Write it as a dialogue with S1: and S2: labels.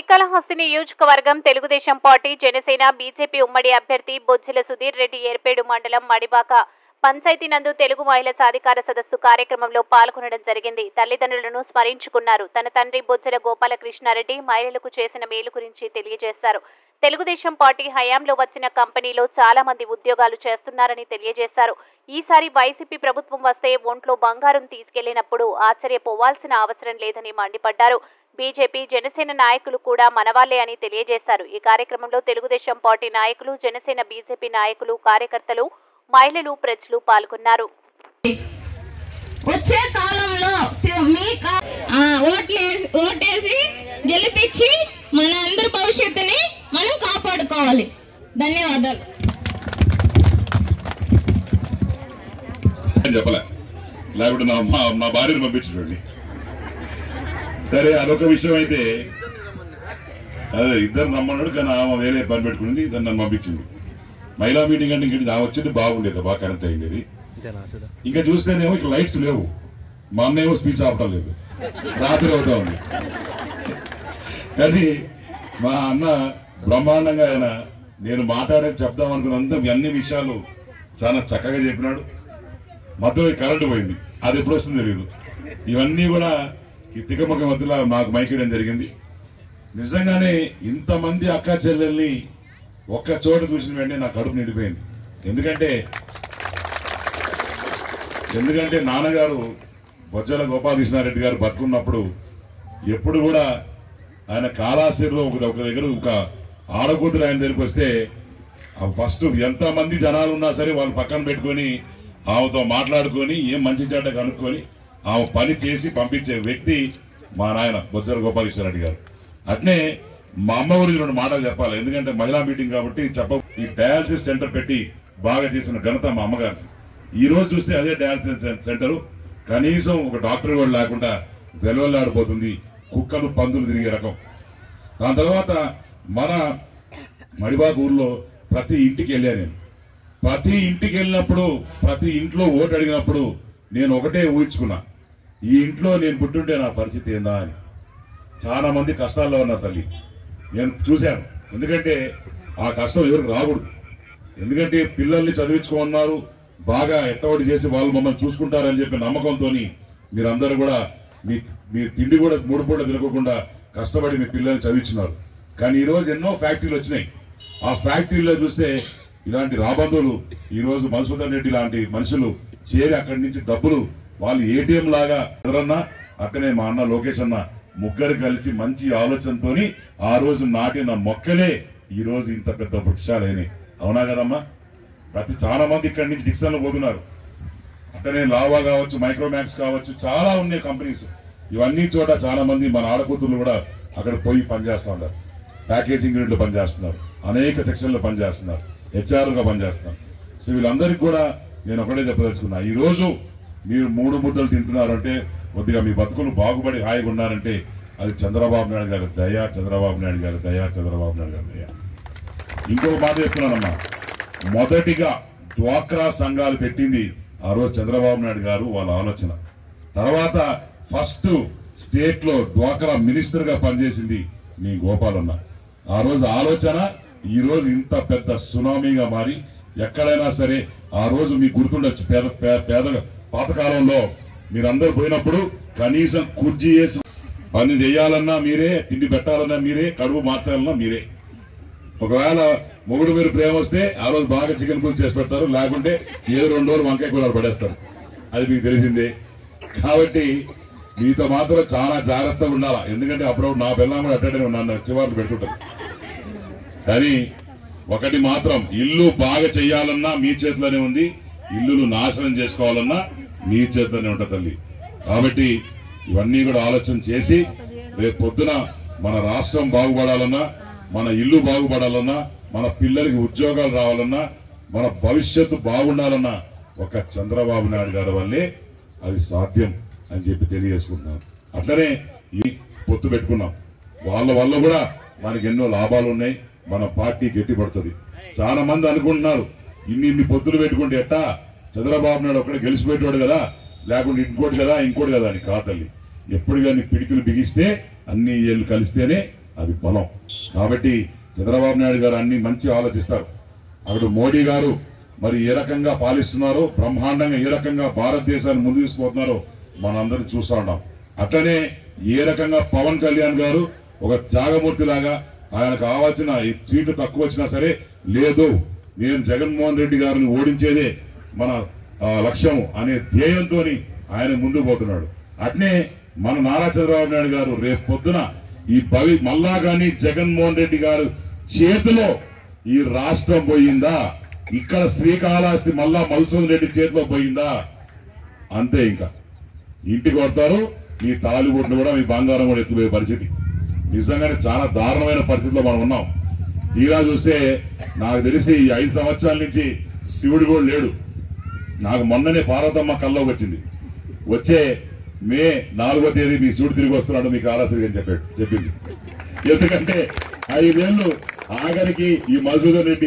S1: శ్రీకాళహస్తి నియోజకవర్గం Telugu Desam party Janasena BJP ఉమ్మడి అభ్యర్థి బొజ్జల సుధీర్ రెడ్డి ఏర్పేడు మండలం మడిబాక పంచాయతీ నందు తెలుగు మహిళా సాధికార సదస్సు కార్యక్రమంలో పాల్గొనడం జరిగింది. తల్లిదండ్రులను స్మరించుకున్నారు. తన తండ్రి బొజ్జల గోపాలకృష్ణారెడ్డి మహిళలకు చేసిన మేలు గురించి తెలియజేశారు. తెలుగుదేశం పార్టీ హయాంలో వచ్చిన కంపెనీలో చాలా మంది ఉద్యోగాలు చేస్తున్నారని తెలియజేశారు. ఈసారి వైసీపీ ప్రభుత్వం వస్తే ఒంట్లో బంగారం తీసుకెళ్లినప్పుడు ఆశ్చర్యపోవాల్సిన అవసరం లేదని మండిపడ్డారు. బీజేపీ జనసేన నాయకులు కూడా మనవాళ్లే అని తెలియజేశారు. ఈ కార్యక్రమంలో తెలుగుదేశం పార్టీ నాయకులు, జనసేన బీజేపీ నాయకులు, కార్యకర్తలు, మహిళలు, ప్రజలు పాల్గొన్నారు.
S2: వచ్చే కాలంలో ఓటేసి గెలిపించి మన అందరి భవిష్యత్తుని మనం కాపాడుకోవాలి. ధన్యవాదాలు.
S3: చెప్పలే లేకుంటే నా భార్యను పంపించండి. సరే, అదొక విషయం అయితే అదే ఇద్దరు నమ్మన్నాడు, కానీ ఆమె వేరే పని పెట్టుకుంది, ఇద్దరు నన్ను పంపించింది. మహిళా మీటింగ్ అంటే ఇంక ఆమె వచ్చి బాగుండేది, బాగా కనెక్ట్ అయింది. ఇంకా చూస్తేనేమో ఇక లైట్స్ లేవు, మా అన్నేమో స్పీచ్ ఆపటం లేదు, రాత్రి అవుతా ఉంది. కానీ మా అన్న బ్రహ్మాండంగా ఆయన నేను మాట్లాడేది చెప్దాం అనుకున్నంత అన్ని విషయాలు చాలా చక్కగా చెప్పినాడు. మధ్యలో కరెంటు పోయింది, అది ఎప్పుడు వస్తుందో తెలియదు. ఇవన్నీ కూడా ఈ తికమక మధ్యలో నాకు మైకేయడం జరిగింది. నిజంగానే ఇంతమంది అక్క చెల్లెల్ని ఒక్క చోట చూసిన వెంటనే నా కడుపు నిండిపోయింది. ఎందుకంటే నాన్నగారు బొజ్జల గోపాలకృష్ణారెడ్డి గారు బతుకున్నప్పుడు ఎప్పుడు కూడా ఆయన కాళాశ్రీలో ఒక దగ్గర ఒక ఆడకూతురు ఆయన దగ్గరికి వస్తే ఫస్ట్ ఎంతమంది జనాలు ఉన్నా సరే వాళ్ళు పక్కన పెట్టుకొని ఆమెతో మాట్లాడుకొని ఏం మంచి చెడ్డ కనుక్కొని ఆమె పని చేసి పంపించే వ్యక్తి మా నాయన బొజ్జల గోపాలకృష్ణారెడ్డి గారు. అట్నే మా అమ్మ గురించి 2 మాటలు చెప్పాలి. ఎందుకంటే మహిళా మీటింగ్ కాబట్టి ఈ డయాలసిస్ సెంటర్ పెట్టి బాగా చేసిన ఘనత మా అమ్మగారు. ఈ రోజు చూస్తే అదే డయాలసిస్ సెంటర్ కనీసం ఒక డాక్టర్ కూడా లేకుండా వెలువెల్లాడిపోతుంది, కుక్కలు పందులు తిరిగే రకం. దాని తర్వాత మన మడిబాక ఊర్లో ప్రతి ఇంటికి వెళ్ళా నేను. ప్రతి ఇంటికి వెళ్ళినప్పుడు, ప్రతి ఇంట్లో ఓటు అడిగినప్పుడు నేను ఒకటే ఊహించుకున్నా, ఈ ఇంట్లో నేను పుట్టుంటే నా పరిస్థితి ఏందా అని. చాలా మంది కష్టాల్లో ఉన్నారు తల్లి, నేను చూశాను. ఎందుకంటే ఆ కష్టం ఎవరికి రాకూడదు. ఎందుకంటే పిల్లల్ని చదివించుకున్నారు, బాగా ఎట్టవడి చేసి వాళ్ళు మమ్మల్ని చూసుకుంటారని చెప్పి నమ్మకంతో మీరందరూ కూడా మీ తిండి కూడా 3 పూట తినకుండా కష్టపడి మీ పిల్లల్ని చదివించున్నారు. కానీ ఈరోజు ఎన్నో ఫ్యాక్టరీలు వచ్చినాయి. ఆ ఫ్యాక్టరీలో చూస్తే ఇలాంటి రాబందులు ఈరోజు మధుసూదన్ రెడ్డి లాంటి మనుషులు చేరి అక్కడి నుంచి డబ్బులు వాళ్ళు ఏటీఎం లాగా ఎవరన్నా అక్కడే మా అన్న లోకేష్ అన్న ముగ్గురు కలిసి మంచి ఆలోచనతో ఆ రోజు నాటిన మొక్కలే ఈ రోజు ఇంత పెద్ద వృక్షాలైనాయి. అవునా కదమ్మా? చాలా మంది ఇక్కడి నుంచి డిక్సన్లో పోతున్నారు. అక్కడే లావా కావచ్చు, మైక్రోమాక్స్ కావచ్చు, చాలా ఉన్నాయి కంపెనీస్. ఇవన్నీ చోట చాలా మంది మన ఆడకూతుర్లు కూడా అక్కడ పోయి పనిచేస్తూ ఉంటారు. ప్యాకేజింగ్ యూనిట్లో పనిచేస్తున్నారు, అనేక సెక్షన్లో పనిచేస్తున్నారు, హెచ్ఆర్గా పనిచేస్తున్నారు. సో వీళ్ళందరికీ కూడా నేను ఒకటే చెప్పదలుచుకున్నా, ఈ రోజు మీరు 3 ముద్దలు తింటున్నారంటే, కొద్దిగా మీ బతుకులు బాగుపడి హాయిగా ఉన్నారంటే అది చంద్రబాబు నాయుడు గారి దయ, చంద్రబాబు నాయుడు గారి దయ, చంద్రబాబు నాయుడు గారి దయ. ఇంకొక మాట చెప్తున్నానమ్మా, మొదటిగా డ్వాక్రా సంఘాలు పెట్టింది ఆ రోజు చంద్రబాబు నాయుడు గారు, వాళ్ళ ఆలోచన. తర్వాత ఫస్ట్ స్టేట్ లో డ్వాక్రా మినిస్టర్ గా పనిచేసింది మీ గోపాలన్న. ఆ రోజు ఆలోచన ఈ రోజు ఇంత పెద్ద సునామీగా మారి ఎక్కడైనా సరే ఆ రోజు మీకు గుర్తుండొచ్చు, పేద పాతకాలంలో మీరందరూ పోయినప్పుడు కనీసం కుర్చీ వేసి పని చేయాలన్నా మీరే, తిండి పెట్టాలన్నా మీరే, కడుపు మార్చాలన్నా మీరే. ఒకవేళ మొగుడు మీరు ప్రేమ వస్తే ఆ రోజు బాగా చికెన్ పులుసు చేసి పెడతారు, లేకుంటే ఏదో 2 రోజులు వంకాయ కూరలు పడేస్తారు. అది మీకు తెలిసిందే. కాబట్టి మీతో మాత్రం చాలా జాగ్రత్తగా ఉండాలా. ఎందుకంటే అప్పుడప్పుడు నా పిల్లలు కూడా అట్టడే ఉన్నాను, చివార్లు పెట్టుకుంటారు. కానీ ఒకటి మాత్రం, ఇల్లు బాగా చేయాలన్నా మీ చేతిలోనే ఉంది, ఇల్లును నాశనం చేసుకోవాలన్నా మీ చేతిలోనే ఉంటుంది తల్లి. కాబట్టి ఇవన్నీ కూడా ఆలోచన చేసి రేపు పొద్దున మన రాష్ట్రం బాగుపడాలన్నా, మన ఇల్లు బాగుపడాలన్నా, మన పిల్లలకి ఉద్యోగాలు రావాలన్నా, మన భవిష్యత్తు బాగుండాలన్నా ఒక చంద్రబాబు నాయుడు గారి వల్లే అది సాధ్యం అని చెప్పి తెలియజేసుకుంటున్నాం. అట్లనే ఈ పొత్తు పెట్టుకున్నాం, వాళ్ళ వల్ల కూడా మనకి ఎన్నో లాభాలు ఉన్నాయి, మన పార్టీ గట్టిపడుతుంది. చాలా మంది అనుకుంటున్నారు ఇన్ని పొత్తులు పెట్టుకుంటే ఎట్టా, చంద్రబాబు నాయుడు ఒక్కడే గెలిచిపెట్టాడు కదా, లేకుంటే ఇంకోటి కదా అని. కాదు తల్లి, ఎప్పుడు కానీ పిడికిలు బిగిస్తే అన్ని ఏళ్ళు కలిస్తేనే అది బలం. కాబట్టి చంద్రబాబు నాయుడు గారు అన్ని మంచి ఆలోచిస్తారు. అక్కడ మోడీ గారు మరి ఏ రకంగా పాలిస్తున్నారో, బ్రహ్మాండంగా ఏ రకంగా భారతదేశాన్ని ముందు తీసుకుపోతున్నారో మనందరం చూస్తూ ఉన్నాం. అట్లనే ఏ రకంగా పవన్ కళ్యాణ్ గారు ఒక త్యాగమూర్తి లాగా ఆయనకు కావాల్సిన సీట్లు తక్కువ వచ్చినా సరే, లేదు నేను జగన్మోహన్ రెడ్డి గారిని ఓడించేదే మన లక్ష్యం అనే ధ్యేయంతో ఆయన ముందుకు పోతున్నాడు. అట్నే మన నారా చంద్రబాబు నాయుడు గారు రేపు పొద్దున ఈ మళ్ళా కానీ జగన్మోహన్ రెడ్డి గారు చేతిలో ఈ రాష్ట్రం పోయిందా, ఇక్కడ శ్రీకాళహస్తి మళ్ళా మధుసూదన్ రెడ్డి చేతిలో పోయిందా, అంతే. ఇంకా ఇంటికి కొడతారు, మీ తాలిబొట్లు కూడా మీ బంగారం కూడా ఎత్తుపోయే పరిస్థితి. నిజంగానే చాలా దారుణమైన పరిస్థితిలో మనం ఉన్నాం. తీరా చూస్తే నాకు తెలిసి ఈ 5 సంవత్సరాల నుంచి శివుడు కూడా లేడు. నాకు మొన్ననే పార్వతమ్మ కల్లోకి వచ్చింది. వచ్చే మే 4వ తేదీ మీ శివుడు తిరిగి వస్తున్నాడు మీకు ఆరాశ్రీ అని చెప్పింది. ఎందుకంటే 5 ఏళ్ళు ఆఖరికి ఈ మధుసూదన్ రెడ్డి